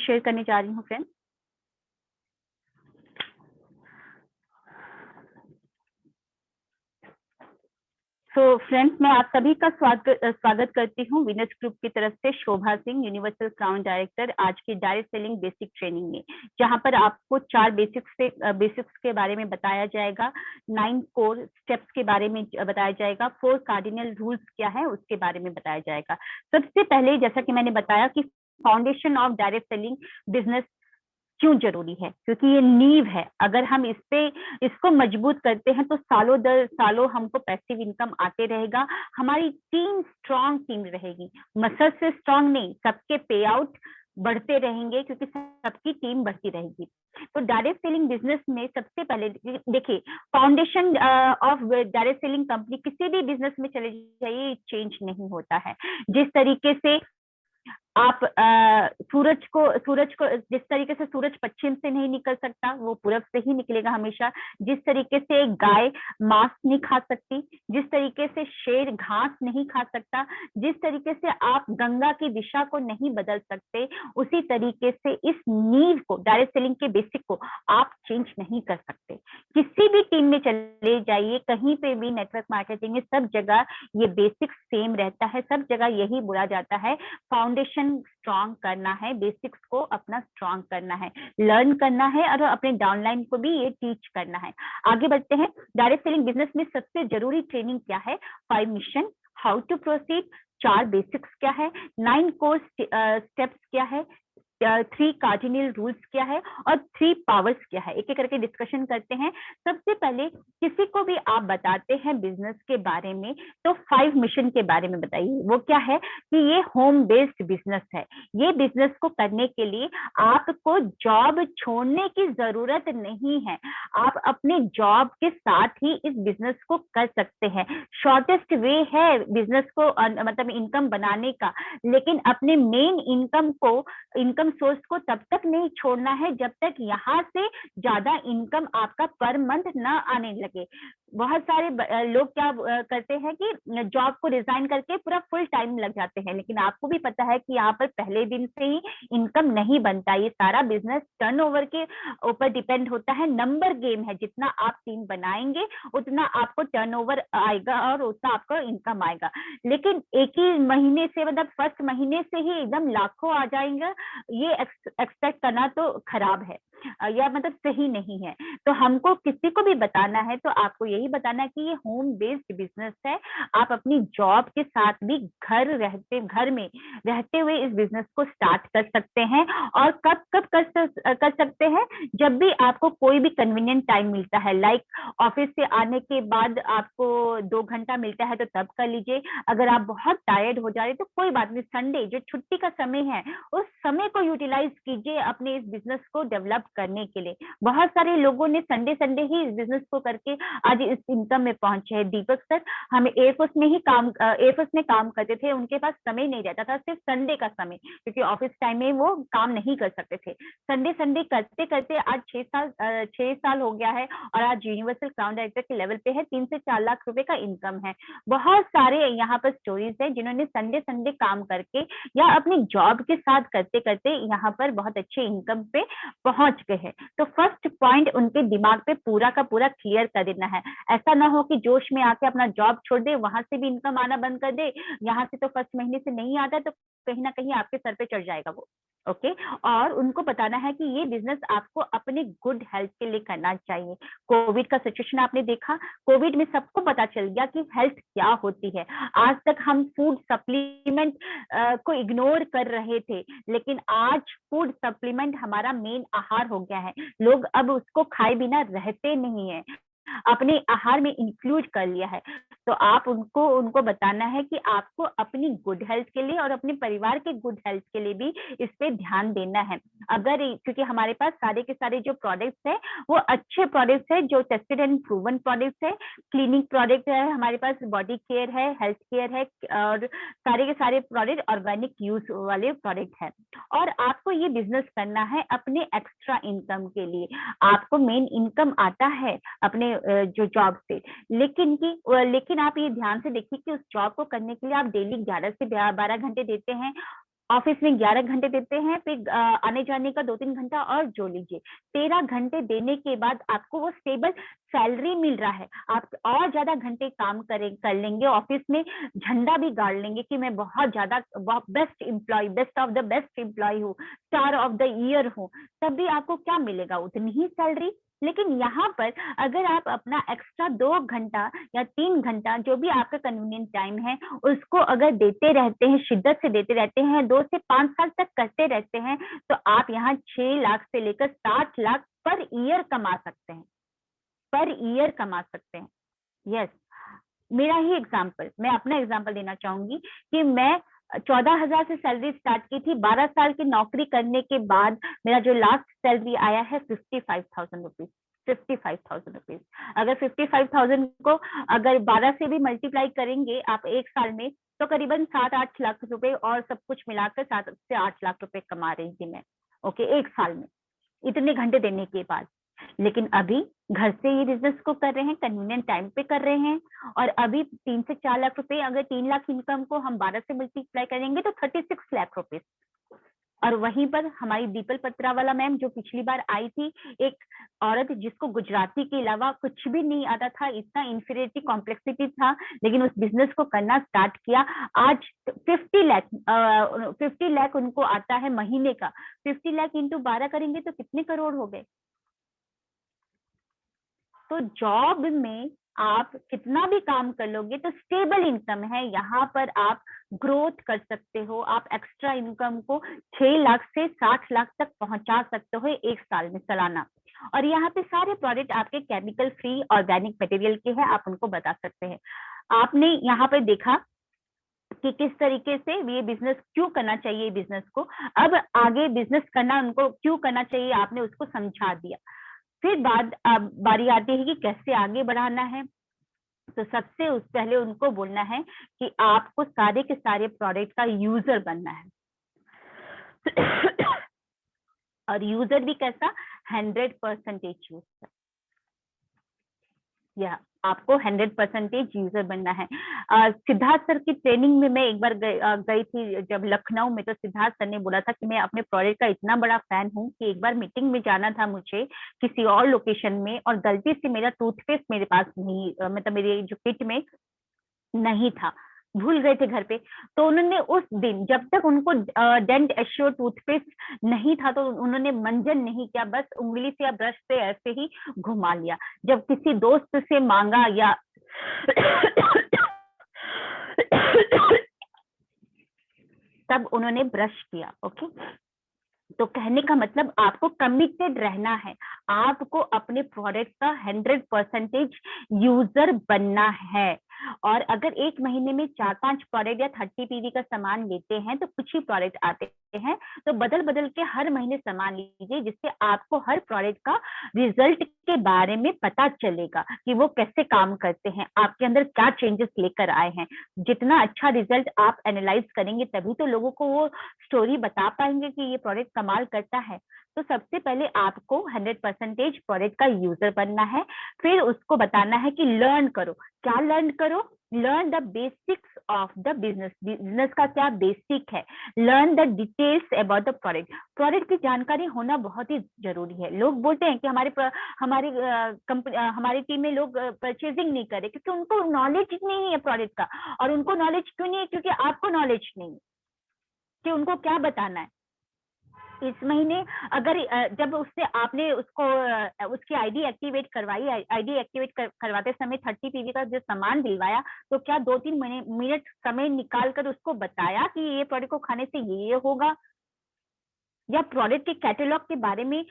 Share करने जा रही हूँ फ्रेंड्स। तो फ्रेंड्स, मैं आप सभी का स्वागत करती हूँ विनस ग्रुप की तरफ से। शोभा सिंह, यूनिवर्सल क्राउन डायरेक्टर, आज की डायरेक्ट सेलिंग बेसिक ट्रेनिंग में, जहां पर आपको 4 बेसिक्स के बारे में बताया जाएगा, 9 कोर स्टेप्स के बारे में बताया जाएगा, 4 कार्डिनल रूल्स क्या है उसके बारे में बताया जाएगा। सबसे पहले, जैसा कि मैंने बताया कि foundation of direct selling business क्यों जरूरी है, क्योंकि ये नींव है। अगर हम इसको मजबूत करते हैं तो सालों दर सालों हमको पैसिव इनकम आते रहेगा। हमारी टीम स्ट्रांग टीम रहेगी, मसल से स्ट्रांग नहीं, सबके पे आउट बढ़ते रहेंगे क्योंकि सबकी टीम बढ़ती रहेगी। तो डायरेक्ट सेलिंग बिजनेस में सबसे पहले देखिए, foundation of direct selling company किसी भी बिजनेस में चले जाइए, चेंज नहीं होता है। जिस तरीके से आप सूरज को जिस तरीके से सूरज पश्चिम से नहीं निकल सकता, वो पूरब से ही निकलेगा हमेशा। जिस तरीके से गाय मांस नहीं खा सकती, जिस तरीके से शेर घास नहीं खा सकता, जिस तरीके से आप गंगा की दिशा को नहीं बदल सकते, उसी तरीके से इस नींव को, डायरेक्ट सेलिंग के बेसिक को आप चेंज नहीं कर सकते। किसी भी टीम में चले जाइए, कहीं पे भी नेटवर्क मार्केटिंग में सब जगह ये बेसिक सेम रहता है। सब जगह यही बोला जाता है, फाउंडेशन स्ट्रॉन्ग करना है, बेसिक्स को अपना स्ट्रॉन्ग करना है, लर्न करना है और अपने डाउनलाइन को भी ये टीच करना है। आगे बढ़ते हैं। डायरेक्ट सेलिंग बिजनेस में सबसे जरूरी ट्रेनिंग क्या है? 5 mission, how to proceed, 4 basics क्या है, 9 कोर स्टेप्स क्या है, 3 कार्डिनल रूल्स क्या है और 3 पावर्स क्या है। एक एक करके डिस्कशन करते हैं। सबसे पहले, किसी को भी आप बताते हैं बिजनेस के बारे में तो 5 मिशन के बारे में बताइए। वो क्या है कि ये होम बेस्ड बिजनेस है। ये बिजनेस को करने के लिए आपको जॉब छोड़ने की जरूरत नहीं है। आप अपने जॉब के साथ ही इस बिजनेस को कर सकते हैं। शॉर्टेस्ट वे है बिजनेस को मतलब इनकम बनाने का, लेकिन अपने मेन इनकम सोर्स को तब तक नहीं छोड़ना है जब तक यहाँ से ज्यादा इनकम आपका पर मंथ ना आने लगे। बहुत सारे लोग क्या करते हैं कि जॉब को रिजाइन करके पूरा फुल टाइम लग जाते हैं, लेकिन आपको भी पता है कि यहाँ पर पहले दिन से ही इनकम नहीं बनता। ये सारा बिजनेस टर्नओवर के ऊपर डिपेंड होता है। नंबर गेम है, जितना आप टीम बनाएंगे उतना आपको टर्नओवर आएगा और उतना आपको इनकम आएगा। लेकिन एक ही महीने से, मतलब फर्स्ट महीने से ही एकदम लाखों आ जाएंगे, ये एक्सपेक्ट करना तो खराब है या मतलब सही नहीं है। तो हमको किसी को भी बताना है तो आपको यही बताना है कि ये होम बेस्ड बिजनेस है। आप अपनी जॉब के साथ भी घर में रहते हुए इस बिजनेस को स्टार्ट कर सकते हैं। और कब कब कर सकते हैं? जब भी आपको कोई भी कन्वीनियंट टाइम मिलता है, लाइक ऑफिस से आने के बाद आपको 2 घंटा मिलता है तो तब कर लीजिए। अगर आप बहुत टायर्ड हो जा रहे तो कोई बात नहीं, संडे जो छुट्टी का समय है उस समय को यूटिलाइज कीजिए अपने इस बिजनेस को डेवलप करने के लिए। बहुत सारे लोगों ने संडे ही इस बिजनेस को करके आज इस इनकम में पहुंचे हैं। दीपक सर हमें एयरफोर्स में काम करते थे, उनके पास समय नहीं रहता था, सिर्फ संडे का समय, क्योंकि ऑफिस टाइम में वो काम नहीं कर सकते थे। संडे करते करते आज 6 साल हो गया है और आज यूनिवर्सल क्राउन डायरेक्टर के लेवल पे है। 3 से 4 लाख रुपए का इनकम है। बहुत सारे यहाँ पर स्टोरीज है जिन्होंने संडे काम करके या अपनी जॉब के साथ करते करते यहाँ पर बहुत अच्छे इनकम पे पहुंच गए हैं। तो फर्स्ट पॉइंट उनके दिमाग पे पूरा का पूरा क्लियर कर देना है। ऐसा ना हो कि जोश में आके अपना जॉब छोड़ दे, वहां से भी इनकम आना बंद कर दे, यहाँ से तो फर्स्ट महीने से नहीं आता तो कहीं ना कहीं आपके सर पे चढ़ जाएगा वो। ओके और उनको बताना है कि ये बिजनेस आपको अपने गुड हेल्थ के लिए करना चाहिए। कोविड का सिचुएशन आपने देखा, कोविड में सबको पता चल गया कि हेल्थ क्या होती है। आज तक हम फूड सप्लीमेंट को इग्नोर कर रहे थे, लेकिन आज फूड सप्लीमेंट हमारा मेन आहार हो गया है। लोग अब उसको खाए बिना रहते नहीं है, अपने आहार में इंक्लूड कर लिया है। तो आप उनको बताना है कि आपको अपनी गुड हेल्थ के लिए और अपने परिवार के गुड हेल्थ के लिए भी इस पे ध्यान देना है। अगर क्योंकि हमारे पास सारे के सारे जो प्रोडक्ट्स है वो अच्छे प्रोडक्ट्स है, जो टेस्टेड एंड प्रूवन प्रोडक्ट्स है, क्लीनिंग प्रोडक्ट है, हमारे पास बॉडी केयर है, हेल्थ केयर है और सारे के सारे प्रोडक्ट ऑर्गेनिक यूज वाले प्रोडक्ट है। और आपको ये बिजनेस करना है अपने एक्स्ट्रा इनकम के लिए। आपको मेन इनकम आता है अपने जो जॉब से, लेकिन आप ये ध्यान से देखिए कि उस जॉब को करने के लिए आप डेली 11 से 12 घंटे देते हैं। ऑफिस में 11 घंटे देते हैं, फिर आने जाने का 2-3 घंटा और जोड़ लीजिए, 13 घंटे देने के बाद आपको वो स्टेबल सैलरी मिल रहा है। आप और ज्यादा घंटे काम कर लेंगे, ऑफिस में झंडा भी गाड़ लेंगे कि मैं बहुत ज्यादा best employ, best of the best employ हूँ, स्टार ऑफ द ईयर हूँ, तब भी आपको क्या मिलेगा? उतनी ही सैलरी। लेकिन यहाँ पर अगर आप अपना एक्स्ट्रा 2 घंटा या 3 घंटा, जो भी आपका कन्वीनियंट टाइम है, उसको अगर देते रहते हैं, शिद्दत से देते रहते हैं, 2 से 5 साल तक करते रहते हैं, तो आप यहाँ 6 लाख से लेकर 60 लाख पर ईयर कमा सकते हैं, पर ईयर कमा सकते हैं। यस, मेरा ही एग्जाम्पल, मैं अपना एग्जाम्पल देना चाहूंगी कि मैं 14,000 से सैलरी स्टार्ट की थी। 12 साल की नौकरी करने के बाद मेरा जो लास्ट सैलरी आया है 55,000 रुपीज। 55,000 रुपीज। अगर 55,000 को अगर 12 से भी मल्टीप्लाई करेंगे आप एक साल में, तो करीबन 7-8 लाख रुपए और सब कुछ मिलाकर 7 से 8 लाख रुपए कमा रही थी मैं, ओके, एक साल में, इतने घंटे देने के बाद। लेकिन अभी घर से ही बिजनेस को कर रहे हैं, कन्वीनियंट टाइम पे कर रहे हैं, और अभी 3 से 4 लाख रुपए, अगर 3 लाख इनकम को हम 12 से मल्टीप्लाई करेंगे तो 36 लाख रुपए। और वहीं पर हमारी दीपल पत्रा वाला मैम जो पिछली बार आई थी, एक औरत जिसको गुजराती के अलावा कुछ भी नहीं आता था, इतना इंफीरियरिटी कॉम्प्लेक्सिटी था, लेकिन उस बिजनेस को करना स्टार्ट किया। आज 50 लाख उनको आता है महीने का। 50 लाख इंटू 12 करेंगे तो कितने करोड़ हो गए? तो जॉब में आप कितना भी काम कर लोगे तो स्टेबल इनकम है, यहाँ पर आप ग्रोथ कर सकते हो, आप एक्स्ट्रा इनकम को 6 लाख से 60 लाख तक पहुंचा सकते हो एक साल में, सालाना। और यहाँ पे सारे प्रोडक्ट आपके केमिकल फ्री ऑर्गेनिक मटेरियल के हैं, आप उनको बता सकते हैं। आपने यहाँ पे देखा कि किस तरीके से ये बिजनेस क्यों करना चाहिए, बिजनेस को अब आगे बिजनेस करना उनको क्यों करना चाहिए, आपने उसको समझा दिया। फिर बारी आती है कि कैसे आगे बढ़ाना है। तो सबसे पहले उनको बोलना है कि आपको सारे के सारे प्रोडक्ट का यूजर बनना है। और यूजर भी कैसा? 100% यूजर, या आपको 100% यूजर बनना है। सिद्धार्थ सर की ट्रेनिंग में मैं एक बार गई थी जब लखनऊ में, तो सिद्धार्थ सर ने बोला था कि मैं अपने प्रोडक्ट का इतना बड़ा फैन हूँ कि एक बार मीटिंग में जाना था मुझे किसी और लोकेशन में, और गलती से मेरा टूथपेस्ट मेरे पास नहीं, मतलब मेरे जो किट में नहीं था, भूल गए थे घर पे। तो उन्होंने उस दिन, जब तक उनको डेंट एश्योर टूथपेस्ट नहीं था, तो उन्होंने मंजन नहीं किया, बस उंगली से या ब्रश से ऐसे ही घुमा लिया। जब किसी दोस्त से मांगा या तब उन्होंने ब्रश किया। ओके, तो कहने का मतलब आपको कमिटेड रहना है, आपको अपने प्रोडक्ट का 100% यूजर बनना है। और अगर एक महीने में 4-5 प्रोडक्ट या 30 पीवी का सामान लेते हैं तो कुछ ही प्रोडक्ट आते हैं, तो बदल बदल के हर महीने सामान लीजिए, जिससे आपको हर प्रोडक्ट का रिजल्ट के बारे में पता चलेगा कि वो कैसे काम करते हैं, आपके अंदर क्या चेंजेस लेकर आए हैं। जितना अच्छा रिजल्ट आप एनालाइज करेंगे तभी तो लोगों को वो स्टोरी बता पाएंगे कि ये प्रोडक्ट कमाल करता है। तो सबसे पहले आपको 100% प्रोडक्ट का यूजर बनना है। फिर उसको बताना है कि लर्न करो। क्या लर्न करो? Learn the basics of the business. Business का क्या बेसिक है, learn the details about the product. Product की जानकारी होना बहुत ही जरूरी है। लोग बोलते हैं कि हमारी टीम में लोग परचेजिंग नहीं करे क्योंकि उनको नॉलेज नहीं है प्रोडक्ट का। और उनको नॉलेज क्यों नहीं है? क्योंकि आपको नॉलेज नहीं है कि उनको क्या बताना है। इस महीने अगर जब उससे आपने उसकी आईडी एक्टिवेट करवाई, आईडी एक्टिवेट करवाते समय 30 पीवी का जो सामान दिलवाया, तो क्या 2-3 मिनट समय निकाल कर उसको बताया कि ये प्रोडक्ट को खाने से ये होगा? या प्रोडक्ट के कैटलॉग के बारे में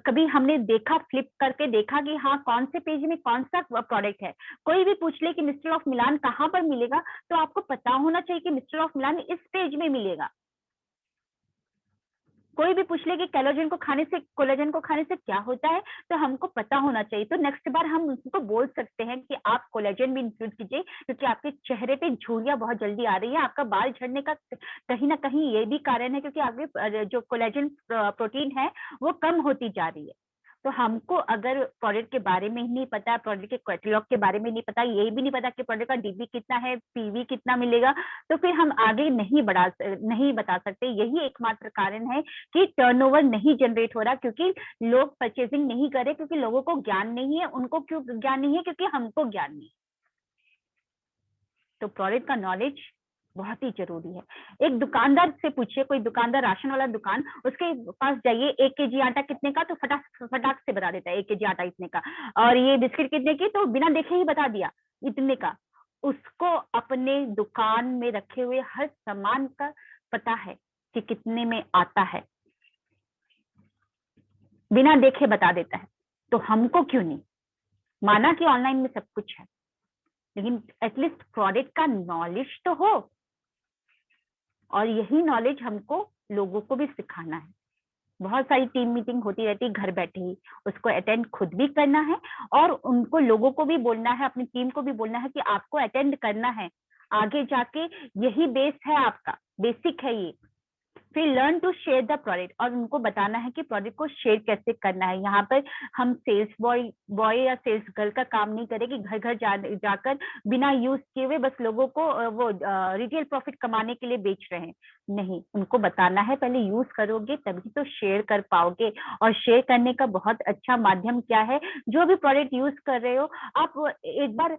कभी हमने देखा, फ्लिप करके देखा कि हाँ कौन से पेज में कौन सा प्रोडक्ट है? कोई भी पूछ ले कि मिस्टर ऑफ मिलान कहाँ पर मिलेगा, तो आपको पता होना चाहिए कि मिस्टर ऑफ मिलान इस पेज में मिलेगा। कोई भी पूछ ले कि कोलेजन को खाने से क्या होता है, तो हमको पता होना चाहिए। तो नेक्स्ट बार हम उनको बोल सकते हैं कि आप कोलेजन भी इंक्लूड कीजिए, क्योंकि आपके चेहरे पे झुर्रियां बहुत जल्दी आ रही है। आपका बाल झड़ने का कहीं ना कहीं ये भी कारण है, क्योंकि आपके जो कोलेजन प्रोटीन है वो कम होती जा रही है। तो हमको अगर प्रोडक्ट के बारे में ही नहीं पता, प्रोडक्ट के कैटलॉग के बारे में नहीं पता, ये भी नहीं पता कि प्रोडक्ट का डीबी कितना है, पीवी कितना मिलेगा, तो फिर हम आगे नहीं बता सकते। यही एकमात्र कारण है कि टर्नओवर नहीं जनरेट हो रहा, क्योंकि लोग परचेसिंग नहीं कर रहे, क्योंकि लोगों को ज्ञान नहीं है। उनको क्यों ज्ञान नहीं है? क्योंकि हमको ज्ञान नहीं है। तो प्रोडक्ट का नॉलेज बहुत ही जरूरी है। एक दुकानदार से पूछिए, कोई दुकानदार, राशन वाला दुकान, उसके पास जाइए 1 केजी आटा कितने का, तो फटाक से बता देता है 1 केजी आटा इतने का, और ये बिस्किट कितने की, तो बिना देखे ही बता दिया इतने का। उसको अपने दुकान में रखे हुए हर सामान का पता है कि कितने में आता है, बिना देखे बता देता है। तो हमको क्यों नहीं? माना कि ऑनलाइन में सब कुछ है, लेकिन एटलीस्ट प्रोडक्ट का नॉलेज तो हो, और यही नॉलेज हमको लोगों को भी सिखाना है। बहुत सारी टीम मीटिंग होती रहती है घर बैठे ही, उसको अटेंड खुद भी करना है, और उनको लोगों को भी बोलना है, अपनी टीम को भी बोलना है कि आपको अटेंड करना है। आगे जाके यही बेस है, आपका बेसिक है ये। फिर learn to share the product, और उनको बताना है कि प्रोडक्ट को शेयर कैसे करना है। यहाँ पर हम सेल्स बॉय या सेल्स गर्ल का काम नहीं करें कि घर घर जाकर बिना यूज किए हुए बस लोगों को वो रिटेल प्रॉफिट कमाने के लिए बेच रहे हैं। नहीं, उनको बताना है पहले यूज करोगे तभी तो शेयर कर पाओगे। और शेयर करने का बहुत अच्छा माध्यम क्या है? जो भी प्रोडक्ट यूज कर रहे हो, आप एक बार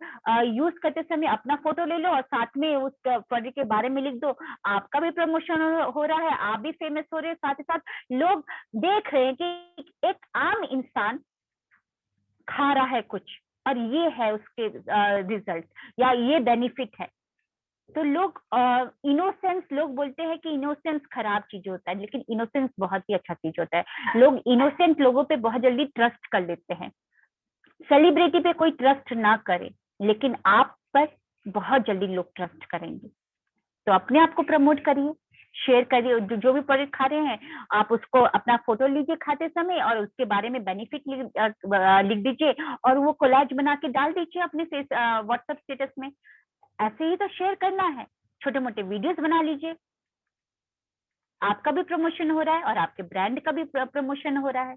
यूज करते समय अपना फोटो ले लो और साथ में उस प्रोडक्ट के बारे में लिख दो। आपका भी प्रमोशन हो रहा है, आप भी फेमस हो रहे हैं, साथ ही साथ लोग देख रहे हैं कि एक आम इंसान खा रहा है कुछ, और ये है उसके रिजल्ट या ये बेनिफिट है। तो लोग इनोसेंस, लोग बोलते हैं कि इनोसेंस खराब चीज होता है, लेकिन इनोसेंस बहुत ही अच्छा चीज होता है। लोग इनोसेंट लोगों पे बहुत जल्दी ट्रस्ट कर लेते हैं। सेलिब्रिटी पे कोई ट्रस्ट ना करे, लेकिन आप पर बहुत जल्दी लोग ट्रस्ट करेंगे। तो अपने आप को प्रमोट करिए, शेयर करिए। जो भी प्रोडक्ट खा रहे हैं, आप उसको अपना फोटो लीजिए खाते समय, और उसके बारे में बेनिफिट लिख दीजिए, और वो कोलाज बना के डाल दीजिए अपने व्हाट्सएप स्टेटस में। ऐसे ही तो शेयर करना है। छोटे मोटे वीडियोस बना लीजिए, आपका भी प्रमोशन हो रहा है और आपके ब्रांड का भी प्रमोशन हो रहा है।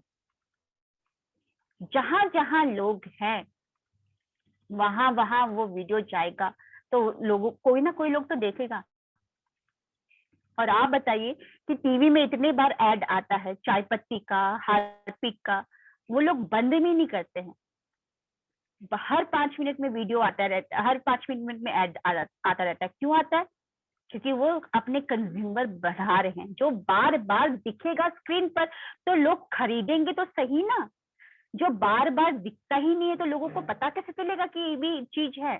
जहां जहां लोग हैं वहां वहां वो वीडियो जाएगा, तो लोगों, कोई ना कोई लोग तो देखेगा। और आप बताइए कि टीवी में इतने बार ऐड आता है चाय पत्ती का, हार्पिक का, वो लोग बंद भी नहीं करते हैं। हर 5 मिनट में वीडियो आता रहता है, हर 5 मिनट में ऐड आता रहता है। क्यों आता है? क्योंकि वो अपने कंज्यूमर बढ़ा रहे हैं। जो बार बार दिखेगा स्क्रीन पर तो लोग खरीदेंगे तो सही ना। जो बार बार दिखता ही नहीं है तो लोगों को पता कैसे चलेगा कि ये भी चीज है?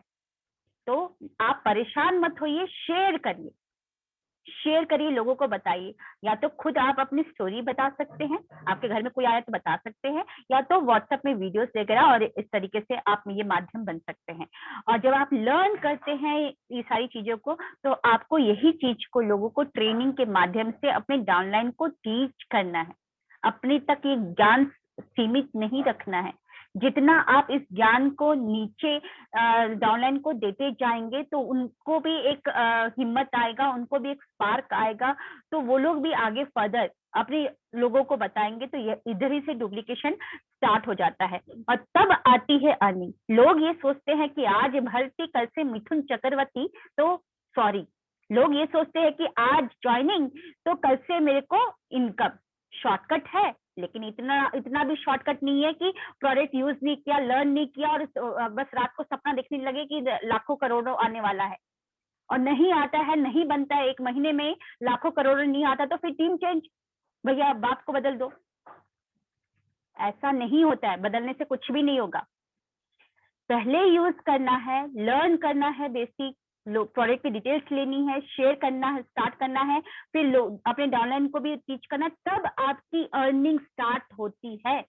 तो आप परेशान मत होइए, शेयर करिए, शेयर करिए, लोगों को बताइए। या तो खुद आप अपनी स्टोरी बता सकते हैं, आपके घर में कोई आया तो बता सकते हैं, या तो व्हाट्सएप में वीडियोस वगैरह, और इस तरीके से आप ये माध्यम बन सकते हैं। और जब आप लर्न करते हैं ये सारी चीजों को, तो आपको यही चीज को लोगों को ट्रेनिंग के माध्यम से अपने डाउनलाइन को टीच करना है। अपने तक ये ज्ञान सीमित नहीं रखना है। जितना आप इस ज्ञान को नीचे डाउनलाइन को देते जाएंगे, तो उनको भी एक हिम्मत आएगा, उनको भी एक स्पार्क आएगा, तो वो लोग भी आगे फर्दर अपने लोगों को बताएंगे। तो ये इधर ही से डुप्लीकेशन स्टार्ट हो जाता है, और तब आती है अर्निंग। लोग ये सोचते हैं कि आज भर्ती, कल से मिथुन चक्रवर्ती, तो सॉरी, लोग ये सोचते हैं कि आज ज्वाइनिंग तो कल से मेरे को इनकम। शॉर्टकट है, लेकिन इतना भी शॉर्टकट नहीं है कि प्रोडक्ट यूज नहीं किया, लर्न नहीं किया, और बस रात को सपना देखने लगे कि लाखों करोड़ों आने वाला है, और नहीं आता है, नहीं बनता है, 1 महीने में लाखों करोड़ों नहीं आता, तो फिर टीम चेंज, भैया बाप को बदल दो। ऐसा नहीं होता है, बदलने से कुछ भी नहीं होगा। पहले यूज करना है, लर्न करना है, बेसिक प्रोडक्ट की डिटेल्स लेनी है, शेयर करना है, स्टार्ट करना है, फिर लोग अपने डाउनलाइन को भी टीच करना, तब आपकी अर्निंग स्टार्ट होती है।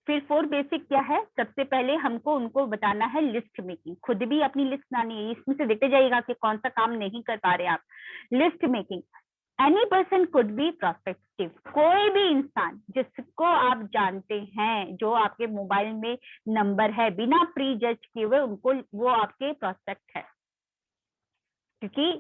फिर 4 बेसिक क्या है? सबसे पहले हमको उनको बताना है लिस्ट मेकिंग। खुद भी अपनी लिस्ट बनानी है, इसमें से देखते जाइएगा कि कौन सा काम नहीं कर पा रहे आप। List making, any person could be prospective. कोई भी इंसान जिसको आप जानते हैं, जो आपके मोबाइल में नंबर है, बिना प्री जज किए हुए उनको, वो आपके प्रोस्पेक्ट है। क्योंकि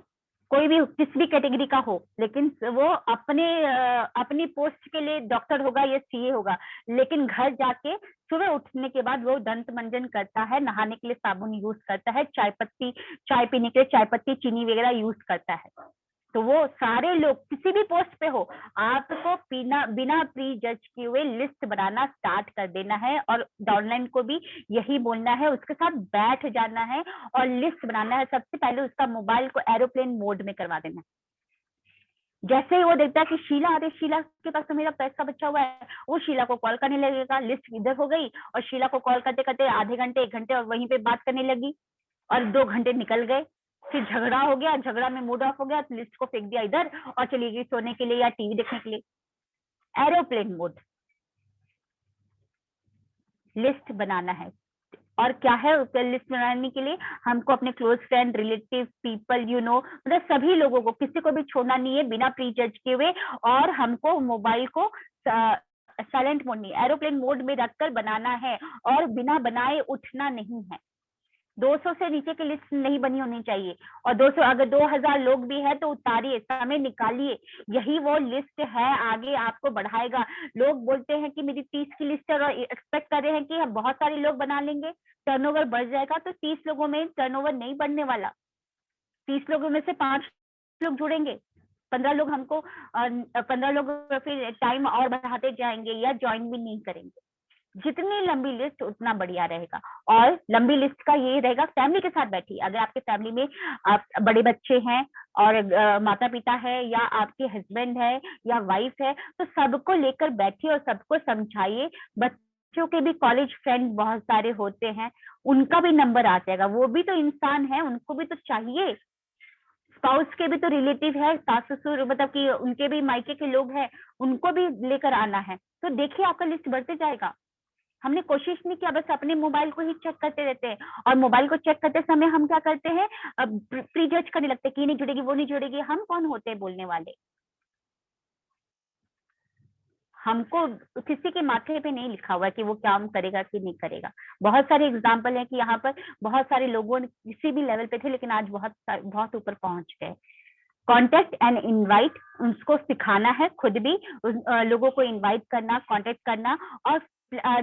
कोई भी किसी भी कैटेगरी का हो, लेकिन वो अपनी पोस्ट के लिए डॉक्टर होगा या सीए होगा, लेकिन घर जाके सुबह उठने के बाद वो दंत मंजन करता है, नहाने के लिए साबुन यूज करता है, चाय पीने के लिए चाय पत्ती चीनी वगैरह यूज करता है। तो वो सारे लोग किसी भी पोस्ट पे हो, आपको बिना प्री जज किए हुए लिस्ट बनाना स्टार्ट कर देना है, और डाउनलाइन को भी यही बोलना है, उसके साथ बैठ जाना है और लिस्ट बनाना है। सबसे पहले उसका मोबाइल को एरोप्लेन मोड में करवा देना है। जैसे ही वो देखता है कि शीला आ रही, शीला के पास तो मेरा पैसा बचा हुआ है, वो शीला को कॉल करने लगेगा। लिस्ट इधर हो गई, और शीला को कॉल करते करते आधे घंटे 1 घंटे और वहीं पे बात करने लगी, और 2 घंटे निकल गए। फिर झगड़ा हो गया, झगड़ा में मूड ऑफ हो गया, तो लिस्ट को फेंक दिया इधर और चली गई सोने के लिए या टीवी देखने के लिए। Aeroplane mode. लिस्ट बनाना है, और क्या है लिस्ट बनाने के लिए हमको अपने क्लोज फ्रेंड, रिलेटिव, पीपल मतलब सभी लोगों को, किसी को भी छोड़ना नहीं है बिना प्री जज किए हुए। और हमको मोबाइल को साइलेंट मोड नहीं, एरोप्लेन मोड में रखकर बनाना है, और बिना बनाए उठना नहीं है। 200 से नीचे की लिस्ट नहीं बनी होनी चाहिए, और 200 अगर 2000 लोग भी है तो उतारिए, समय निकालिए, यही वो लिस्ट है, आगे आपको बढ़ाएगा। लोग बोलते हैं कि मेरी 30 की लिस्ट है और एक्सपेक्ट कर रहे हैं कि हम बहुत सारे लोग बना लेंगे, टर्नओवर बढ़ जाएगा। तो 30 लोगों में टर्नओवर नहीं बढ़ने वाला। 30 लोगों में से 5 लोग जुड़ेंगे, 15 लोग हमको 15 लोग फिर टाइम और बढ़ाते जाएंगे या ज्वाइन भी नहीं करेंगे। जितनी लंबी लिस्ट उतना बढ़िया रहेगा। और लंबी लिस्ट का ये रहेगा, फैमिली के साथ बैठिए। अगर आपके फैमिली में आप बड़े बच्चे हैं और माता पिता है, या आपके हस्बैंड है या वाइफ है, तो सबको लेकर बैठिए और सबको समझाइए। बच्चों के भी कॉलेज फ्रेंड बहुत सारे होते हैं, उनका भी नंबर आ जाएगा, वो भी तो इंसान है, उनको भी तो चाहिए। स्पाउस के भी तो रिलेटिव है, सास ससुर, मतलब कि उनके भी मायके के लोग हैं, उनको भी लेकर आना है। तो देखिए आपका लिस्ट बढ़ते जाएगा। हमने कोशिश नहीं किया, बस अपने मोबाइल को ही चेक करते रहते हैं, और मोबाइल को चेक करते समय हम क्या करते हैं, प्री जज करने लगते हैं कि नहीं जुड़ेगी, वो नहीं जुड़ेगी। हम कौन होते हैं बोलने वाले? हमको किसी के माथे पे नहीं लिखा हुआ है कि वो काम करेगा कि नहीं करेगा। बहुत सारे एग्जाम्पल है कि यहाँ पर बहुत सारे लोगों ने किसी भी लेवल पे थे, लेकिन आज बहुत बहुत ऊपर पहुंच गए। कॉन्टेक्ट एंड इनवाइट, उसको सिखाना है खुद भी, लोगों को इनवाइट करना, कांटेक्ट करना, और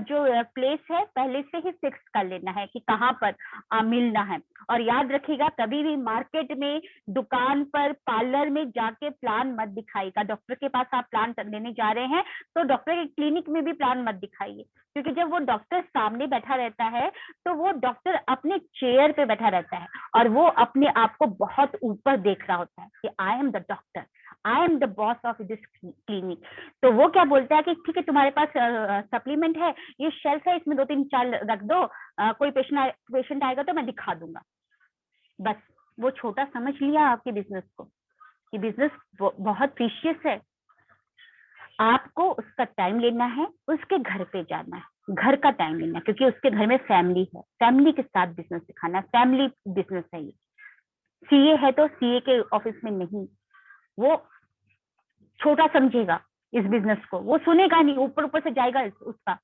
जो प्लेस है पहले से ही फिक्स कर लेना है कि कहाँ पर मिलना है। और याद रखिएगा, कभी भी मार्केट में, दुकान पर, पार्लर में जाके प्लान मत दिखाइएगा। डॉक्टर के पास आप प्लान लेने जा रहे हैं तो डॉक्टर के क्लिनिक में भी प्लान मत दिखाइए, क्योंकि जब वो डॉक्टर सामने बैठा रहता है तो वो डॉक्टर अपने चेयर पे बैठा रहता है, और वो अपने आप को बहुत ऊपर देख रहा होता है कि I am the doctor, I am the boss of this clinic. तो वो क्या बोलता है कि ठीक है, तुम्हारे पास सप्लीमेंट है, ये शेल्फ है, इसमें 2-3-4 रख दो, कोई पेशेंट आएगा तो मैं दिखा दूंगा। बस वो छोटा समझ लिया आपके बिजनेस को, कि बिजनेस बहुत प्रीशियस है। आपको उसका टाइम लेना है, उसके घर पे जाना है, घर का टाइम लेना है, क्योंकि उसके घर में फैमिली है, फैमिली के साथ बिजनेस सिखाना है, फैमिली बिजनेस है ये। सीए है तो सीए के ऑफिस में नहीं, वो छोटा समझेगा इस बिजनेस को, वो सुनेगा नहीं, ऊपर ऊपर से जाएगा उसका।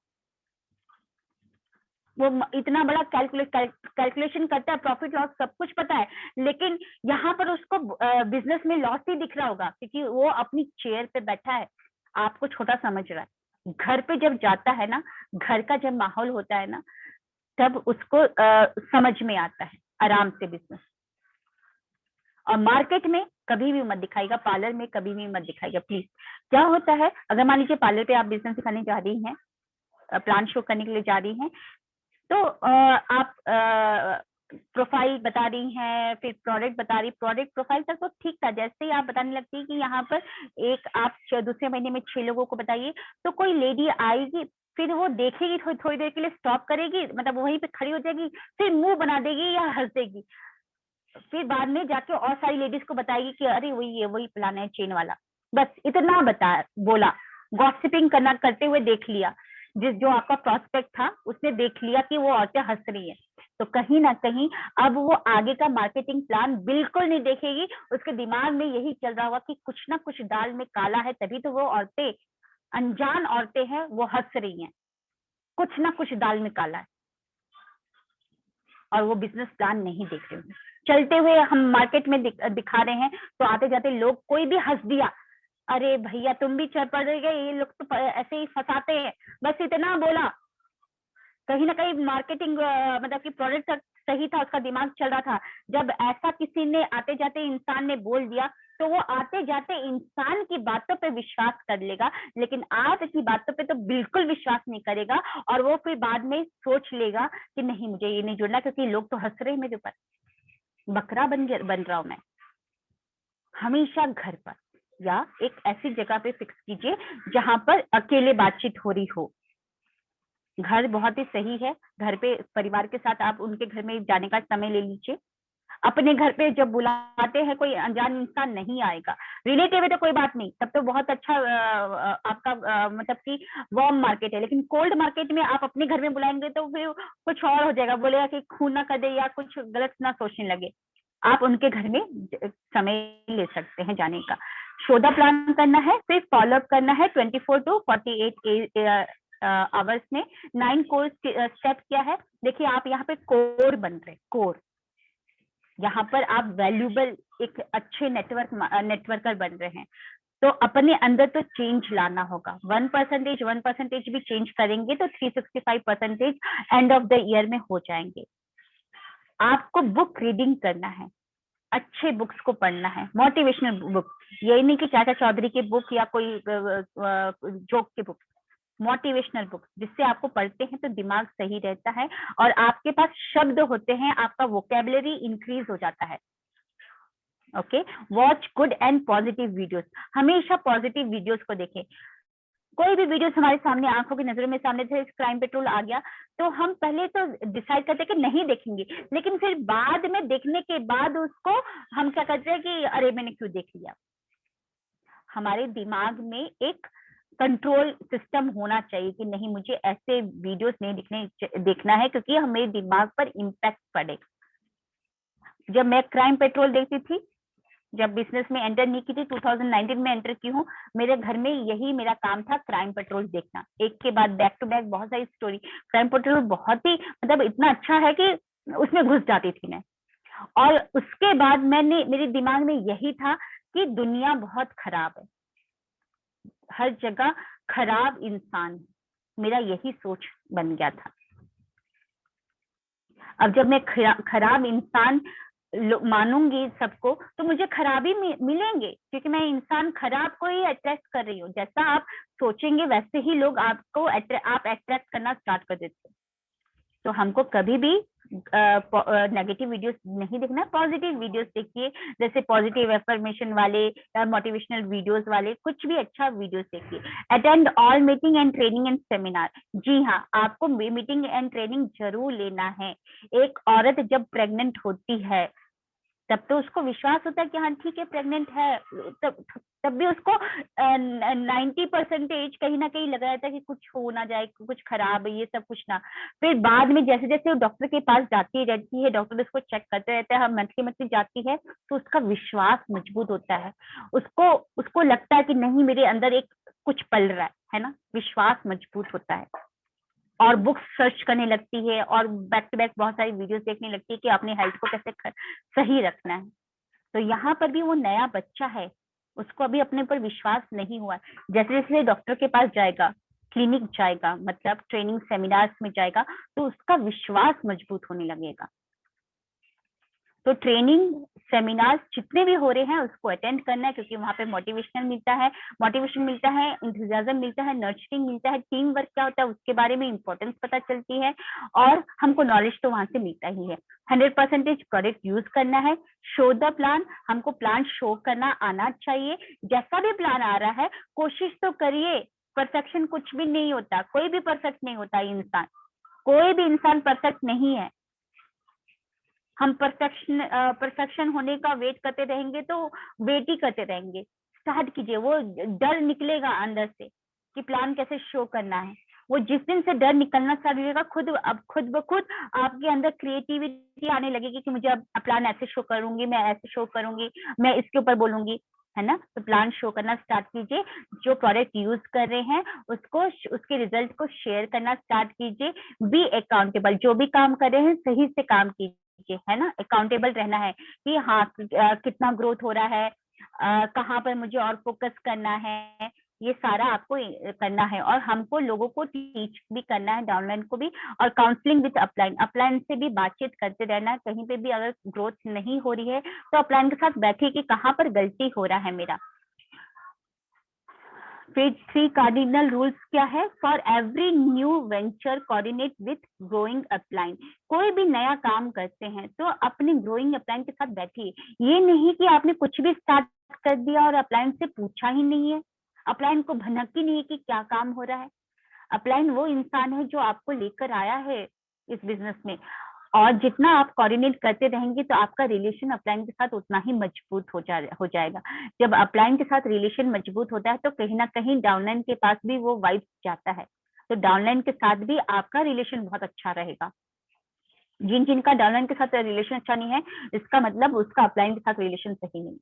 वो इतना बड़ा कैलकुलेशन करता है, प्रॉफिट लॉस सब कुछ पता है, लेकिन यहाँ पर उसको बिजनेस में लॉस ही दिख रहा होगा, क्योंकि वो अपनी चेयर पे बैठा है, आपको छोटा समझ रहा है। घर पे जब जाता है ना, घर का जब माहौल होता है ना, तब उसको समझ में आता है आराम से बिजनेस। और मार्केट में कभी भी मत दिखाएगा, पार्लर में कभी भी मत दिखाएगा प्लीज। क्या होता है, अगर मान लीजिए पार्लर पे आप बिजनेस सिखाने जा रही हैं, प्लान शो करने के लिए जा रही हैं, तो आप प्रोफाइल बता रही हैं, फिर प्रोडक्ट बता रही, प्रोडक्ट प्रोफाइल तक तो ठीक था। जैसे ही आप बताने लगती है कि यहाँ पर एक आप दूसरे महीने में 6 लोगों को बताइए, तो कोई लेडी आएगी, फिर वो देखेगी, थोड़ी देर के लिए स्टॉप करेगी, मतलब वहीं पे खड़ी हो जाएगी, फिर मुंह बना देगी या हंस देगी, फिर बाद में जाके और सारी लेडीज को बताएगी कि अरे वही प्लान है चेन वाला। बस इतना बोला, गॉसिपिंग करना करते हुए देख लिया, जो आपका प्रोस्पेक्ट था उसने देख लिया कि वो औरतें हंस रही है, तो कहीं ना कहीं अब वो आगे का मार्केटिंग प्लान बिल्कुल नहीं देखेगी। उसके दिमाग में यही चल रहा होगा कि कुछ ना कुछ दाल में काला है, तभी तो वो औरतें, अनजान औरतें हैं, वो हंस रही हैं, कुछ ना कुछ दाल में काला है, और वो बिजनेस प्लान नहीं देख रही है। चलते हुए हम मार्केट में दिखा रहे हैं, तो आते जाते लोग कोई भी हंस दिया, अरे भैया तुम भी चढ़ पड़ गए, ये लोग तो ऐसे ही फंसाते हैं, बस इतना बोला। कहीं ना कहीं मार्केटिंग मतलब कि प्रोडक्ट सही था, उसका दिमाग चल रहा था। जब ऐसा किसी ने आते जाते इंसान ने बोल दिया, तो वो आते जाते इंसान की बातों पे विश्वास कर लेगा, लेकिन आप की बातों पे तो बिल्कुल विश्वास नहीं करेगा। और वो फिर बाद में सोच लेगा कि नहीं, मुझे ये नहीं जुड़ना, क्योंकि लोग तो हंस रहे हैं मेरे ऊपर, बकरा बन रहा हूं मैं। हमेशा घर पर या एक ऐसी जगह पे फिक्स कीजिए जहां पर अकेले बातचीत हो रही हो। घर बहुत ही सही है, घर पे परिवार के साथ आप उनके घर में जाने का समय ले लीजिए। अपने घर पे जब बुलाते हैं, कोई अनजान इंसान नहीं आएगा। रिलेटिव है तो कोई बात नहीं, तब तो बहुत अच्छा आपका मतलब कि वार्म मार्केट है। लेकिन कोल्ड मार्केट में आप अपने घर में बुलाएंगे तो फिर कुछ और हो जाएगा, बोलेगा कि खून ना कर दे या कुछ गलत ना सोचने लगे। आप उनके घर में समय ले सकते हैं जाने का। शोधा प्लान करना है, फिर फॉलोअप करना है 24 to 48 आवर्स में। 9 कोर स्टेप क्या है, देखिए आप यहाँ पे कोर बन रहे, कोर यहाँ पर आप वैल्यूबल एक अच्छे नेटवर्कर बन रहे हैं। तो अपने अंदर तो चेंज लाना होगा। 1% भी चेंज करेंगे तो 365% एंड ऑफ द ईयर में हो जाएंगे। आपको बुक रीडिंग करना है, अच्छे बुक्स को पढ़ना है, मोटिवेशनल बुक। यही नहीं कि चाचा चौधरी के बुक या कोई जोक के बुक, मोटिवेशनल बुक, जिससे आपको पढ़ते हैं तो दिमाग सही रहता है और आपके पास शब्द होते हैं, आपका वोकेबलरी इंक्रीज हो जाता है। Okay, watch good and positive videos, हमेशा पॉजिटिव वीडियोस को देखें। कोई भी वीडियोस हमारे सामने, आंखों की नजरों में सामने से क्राइम पेट्रोल आ गया, तो हम पहले तो डिसाइड करते हैं कि नहीं देखेंगे, लेकिन फिर बाद में देखने के बाद उसको हम क्या करते हैं कि अरे मैंने क्यों देख लिया। हमारे दिमाग में एक कंट्रोल सिस्टम होना चाहिए कि नहीं, मुझे ऐसे वीडियोस नहीं देखना है, क्योंकि हमें दिमाग पर इम्पैक्ट पड़ेगा। जब मैं क्राइम पेट्रोल देखती थी, जब बिजनेस में एंटर नहीं की थी, 2019 में एंटर की हूँ, मेरे घर में यही मेरा काम था, क्राइम पेट्रोल देखना। एक के बाद बैक टू बैक बहुत सारी स्टोरी। क्राइम पेट्रोल बहुत ही मतलब इतना अच्छा है कि उसमें घुस जाती थी मैं। और उसके बाद मेरे दिमाग में यही था कि दुनिया बहुत खराब है, हर जगह खराब इंसान, मेरा यही सोच बन गया था। अब जब मैं खराब इंसान मानूंगी सबको, तो मुझे खराबी मिलेंगे, क्योंकि मैं इंसान खराब को ही अट्रैक्ट कर रही हूँ। जैसा आप सोचेंगे वैसे ही लोग आपको आप अट्रैक्ट करना स्टार्ट कर देते हैं। तो हमको कभी भी नेगेटिव वीडियोस नहीं देखना, पॉजिटिव वीडियोस देखिए, जैसे पॉजिटिव एफर्मेशन वाले या मोटिवेशनल वीडियोस वाले, कुछ भी अच्छा वीडियोस देखिए। Attend all meeting and training and seminar, जी हाँ, आपको मीटिंग एंड ट्रेनिंग जरूर लेना है। एक औरत जब प्रेग्नेंट होती है तब तो उसको विश्वास होता है कि हाँ ठीक है प्रेग्नेंट है, तब भी उसको 90% कहीं ना कहीं लगा रहता है कि कुछ हो ना जाए, कुछ खराब है, ये सब कुछ ना। फिर बाद में जैसे जैसे वो डॉक्टर के पास जाती रहती है, डॉक्टर उसको चेक करते रहते हैं, मंथली जाती है, तो उसका विश्वास मजबूत होता है। उसको उसको लगता है कि नहीं, मेरे अंदर एक कुछ पल रहा है ना, विश्वास मजबूत होता है। और बुक्स सर्च करने लगती है और बैक टू बैक बहुत सारी वीडियोस देखने लगती है कि अपनी हेल्थ को कैसे सही रखना है। तो यहाँ पर भी वो नया बच्चा है, उसको अभी अपने पर विश्वास नहीं हुआ। जैसे जैसे डॉक्टर के पास जाएगा, क्लिनिक जाएगा, मतलब ट्रेनिंग सेमिनार्स में जाएगा, तो उसका विश्वास मजबूत होने लगेगा। तो ट्रेनिंग सेमिनार जितने भी हो रहे हैं उसको अटेंड करना है, क्योंकि वहां पे मोटिवेशन मिलता है, इंथुजियाज्म मिलता है, नर्चरिंग मिलता है, टीम वर्क क्या होता है उसके बारे में इंपॉर्टेंस पता चलती है, और हमको नॉलेज तो वहां से मिलता ही है। 100% प्रोडक्ट यूज करना है। शो द प्लान, हमको प्लान शो करना आना चाहिए। जैसा भी प्लान आ रहा है कोशिश तो करिए, परफेक्शन कुछ भी नहीं होता, कोई भी परफेक्ट नहीं होता, इंसान कोई भी इंसान परफेक्ट नहीं है। हम परफेक्शन होने का वेट करते रहेंगे तो वेट ही करते रहेंगे। स्टार्ट कीजिए, वो डर निकलेगा अंदर से कि प्लान कैसे शो करना है। वो जिस दिन से डर निकलना स्टार्ट होगा, खुद ब खुद आपके अंदर क्रिएटिविटी आने लगेगी कि मुझे अब प्लान ऐसे शो करूंगी, मैं ऐसे शो करूंगी, मैं इसके ऊपर बोलूंगी, है ना। तो प्लान शो करना स्टार्ट कीजिए। जो प्रोडक्ट यूज कर रहे हैं उसको, उसके रिजल्ट को शेयर करना स्टार्ट कीजिए। बी अकाउंटेबल, जो भी काम कर रहे हैं सही से काम कीजिए। कीजिए, है ना, अकाउंटेबल रहना है कि हाँ कितना ग्रोथ हो रहा है, कहाँ पर मुझे और फोकस करना है, ये सारा आपको करना है। और हमको लोगों को टीच भी करना है, डाउनलाइन को भी, और काउंसलिंग विद अपलाइन, अपलाइन से भी बातचीत करते रहना है। कहीं पे भी अगर ग्रोथ नहीं हो रही है तो अपलाइन के साथ बैठिए कि कहाँ पर गलती हो रहा है मेरा। फिर 3 कार्डिनल रूल्स क्या है? For every new venture coordinate with growing upline. कोई भी नया काम करते हैं तो अपने ग्रोइंग अपलाइन के साथ बैठिए। ये नहीं कि आपने कुछ भी स्टार्ट कर दिया और अपलाइन से पूछा ही नहीं है, अपलाइन को भनक ही नहीं है कि क्या काम हो रहा है। अपलाइन वो इंसान है जो आपको लेकर आया है इस बिजनेस में, और जितना आप कोऑर्डिनेट करते रहेंगे तो आपका रिलेशन अपलाइन के साथ उतना ही मजबूत हो जाएगा। जब अपलाइन के साथ रिलेशन मजबूत होता है तो कहीं ना कहीं डाउनलाइन के पास भी वो वाइब जाता है, तो डाउनलाइन के साथ भी आपका रिलेशन बहुत अच्छा रहेगा। जिनका डाउनलाइन के साथ रिलेशन अच्छा नहीं है, इसका मतलब उसका अपलाइन के साथ रिलेशन सही नहीं।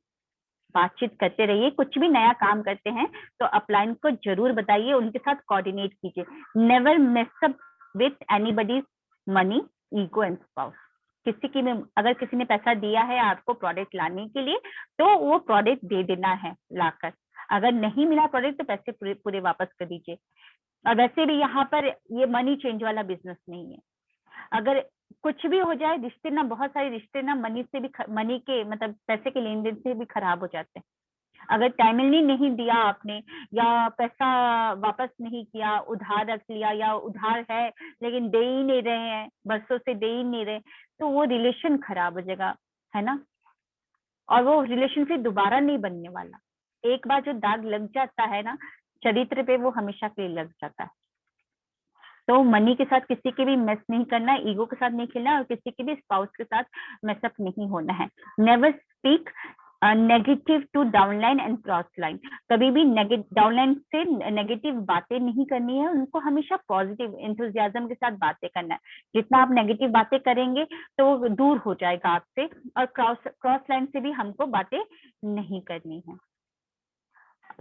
बातचीत करते रहिए, कुछ भी नया काम करते हैं तो अपलाइन को जरूर बताइए, उनके साथ कोऑर्डिनेट कीजिए। Never mess up with anybody's money, ego and spouse. किसी की में अगर किसी ने पैसा दिया है आपको प्रोडक्ट लाने के लिए तो वो प्रोडक्ट दे देना है लाकर। अगर नहीं मिला प्रोडक्ट तो पैसे पूरे वापस कर दीजिए। और वैसे भी यहाँ पर ये मनी चेंज वाला बिजनेस नहीं है। अगर कुछ भी हो जाए, रिश्ते ना, बहुत सारे रिश्ते ना मनी से भी, मनी के मतलब पैसे के लेन देन से भी खराब हो जाते हैं। अगर टाइमली नहीं दिया आपने, या पैसा वापस नहीं किया, उधार रख लिया, या उधार है लेकिन दे ही नहीं रहे हैं, बरसों से दे ही नहीं रहे, तो वो रिलेशन खराब हो जाएगा, है ना। और वो रिलेशन फिर दोबारा नहीं बनने वाला। एक बार जो दाग लग जाता है ना चरित्र पे, वो हमेशा के लिए लग जाता है। तो मनी के साथ किसी के भी मेस नहीं करना है, ईगो के साथ नहीं खेलना, और किसी के भी स्पाउस के साथ मेसअप नहीं होना है। Never speak negative to downline and cross line. कभी भी डाउनलाइन से नेगेटिव बातें नहीं करनी है, उनको हमेशा पॉजिटिव एंथुजियाज्म के साथ बातें करना है। जितना आप नेगेटिव बातें करेंगे तो वो दूर हो जाएगा आपसे, और क्रॉस लाइन से भी हमको बातें नहीं करनी है।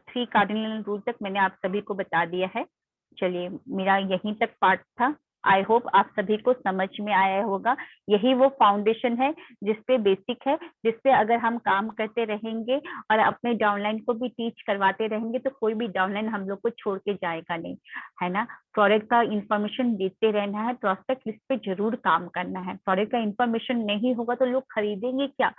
3 कार्डिनल रूल तक मैंने आप सभी को बता दिया है। चलिए, मेरा यहीं तक पार्ट था। आई होप आप सभी को समझ में आया होगा। यही वो फाउंडेशन है जिसपे बेसिक है, जिसपे अगर हम काम करते रहेंगे और अपने डाउनलाइन को भी टीच करवाते रहेंगे तो कोई भी डाउनलाइन हम लोग को छोड़ के जाएगा नहीं, है ना। प्रोडक्ट का इंफॉर्मेशन देते रहना है, प्रोस्पेक्ट लिस्ट पे जरूर काम करना है। प्रोडक्ट का इंफॉर्मेशन नहीं होगा तो लोग खरीदेंगे क्या?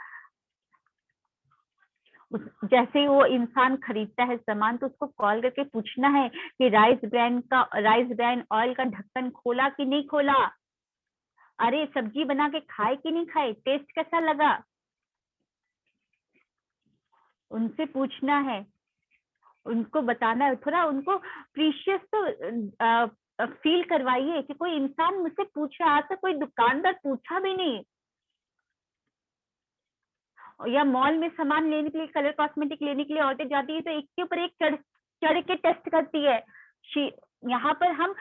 जैसे ही वो इंसान खरीदता है सामान तो उसको कॉल करके पूछना है कि राइस ब्रांड ऑयल का ढक्कन खोला कि नहीं खोला, अरे सब्जी बना के खाए कि नहीं खाए, टेस्ट कैसा लगा, उनसे पूछना है, उनको बताना है। थोड़ा उनको प्रीशियस तो फील करवाइए कि कोई इंसान मुझसे पूछ रहा है, आज तक कोई दुकानदार पूछा भी नहीं। या मॉल में सामान लेने के लिए, कलर कॉस्मेटिक लेने के लिए औरतें जाती है तो एक के ऊपर एक चढ़ चढ़ के टेस्ट करती है। यहाँ पर हम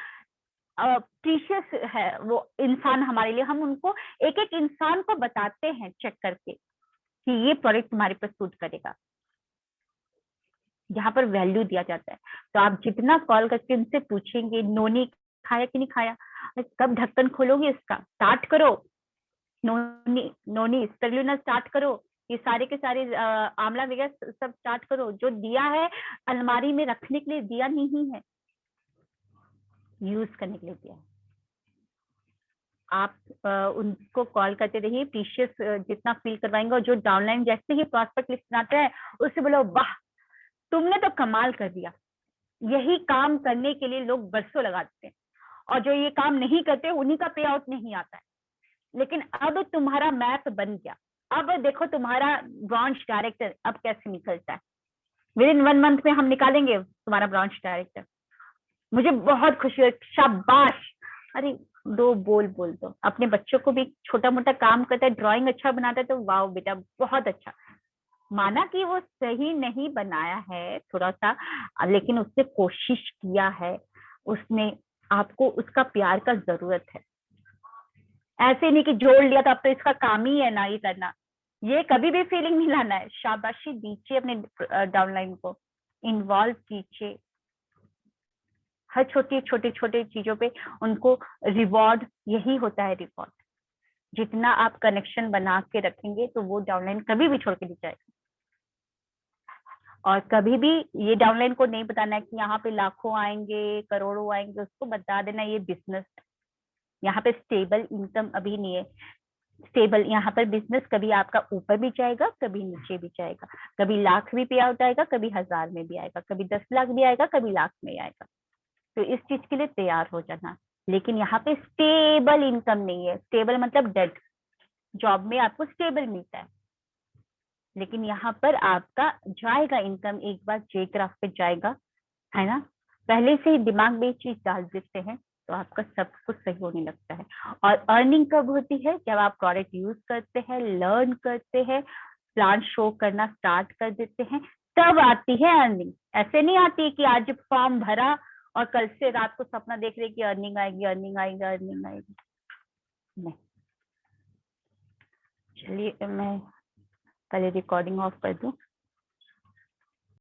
प्रीशियस है वो इंसान हमारे लिए, हम उनको एक एक इंसान को बताते हैं चेक करके कि ये प्रोडक्ट तुम्हारे पर सूट करेगा। यहाँ पर वैल्यू दिया जाता है। तो आप जितना कॉल करके उनसे पूछेंगे नोनी खाया कि नहीं खाया, कब ढक्कन खोलोगे इसका, स्टार्ट करो, नोनी नोनी स्पेरुलिना स्टार्ट करो, ये सारे के सारे आंवला वगैरह सब स्टार्ट करो। जो दिया है अलमारी में रखने के लिए दिया नहीं है, यूज करने के लिए दिया है। आप उनको कॉल करते रहिए, प्रीशियस जितना फील करवाएंगे। और जो डाउनलाइन जैसे ही प्रॉस्पेक्ट लिस्ट बनाते हैं उससे बोलो वाह तुमने तो कमाल कर दिया। यही काम करने के लिए लोग बरसों लगाते हैं, और जो ये काम नहीं करते उन्हीं का पे आउट नहीं आता है। लेकिन अब तुम्हारा मैप बन गया, अब देखो तुम्हारा ब्रांच डायरेक्टर अब कैसे निकलता है। विद इन 1 मंथ में हम निकालेंगे तुम्हारा ब्रांच डायरेक्टर। मुझे बहुत खुशी है, शाबाश। अरे 2 बोल दो अपने बच्चों को भी, छोटा मोटा काम करता है, ड्राइंग अच्छा बनाता है तो वाह बेटा बहुत अच्छा। माना कि वो सही नहीं बनाया है थोड़ा सा, लेकिन उसने कोशिश किया है, उसने, आपको उसका प्यार का जरूरत है। ऐसे नहीं कि जोड़ लिया तो अब तो इसका काम ही है ना ये करना, ये कभी भी फीलिंग नहीं लाना है। शाबाशी दीजिए अपने डाउनलाइन को, इन्वॉल्व कीजिए हर छोटी छोटी छोटी चीजों पे, उनको रिवॉर्ड, यही होता है रिवॉर्ड। जितना आप कनेक्शन बना के रखेंगे तो वो डाउनलाइन कभी भी छोड़ के नहीं जाएगा। और कभी भी ये डाउनलाइन को नहीं बताना है कि यहाँ पे लाखों आएंगे, करोड़ों आएंगे, उसको बता देना ये बिजनेस है, यहाँ पे स्टेबल इनकम अभी नहीं है। स्टेबल यहाँ पर बिजनेस कभी आपका ऊपर भी जाएगा, कभी नीचे भी जाएगा, कभी लाख भी पे आउट आएगा, कभी 1000 में भी आएगा, कभी 10 लाख भी आएगा, कभी लाख में आएगा। तो इस चीज के लिए तैयार हो जाना। लेकिन यहाँ पे स्टेबल इनकम नहीं है। स्टेबल मतलब डेड, जॉब में आपको स्टेबल मिलता है, लेकिन यहाँ पर आपका जाएगा इनकम, एक बार जे ग्राफ पे जाएगा, है ना। पहले से ही दिमाग में चीज डाल देते हैं तो आपका सब कुछ सही होने लगता है। और अर्निंग कब होती है? जब आप प्रोडक्ट यूज करते हैं, लर्न करते हैं, प्लान शो करना स्टार्ट कर देते हैं, तब आती है अर्निंग। ऐसे नहीं आती कि आज फॉर्म भरा और कल से रात को सपना देख रहे कि अर्निंग आएगी, अर्निंग आएगी, अर्निंग आएगी, नहीं। चलिए मैं पहले रिकॉर्डिंग ऑफ कर दूं।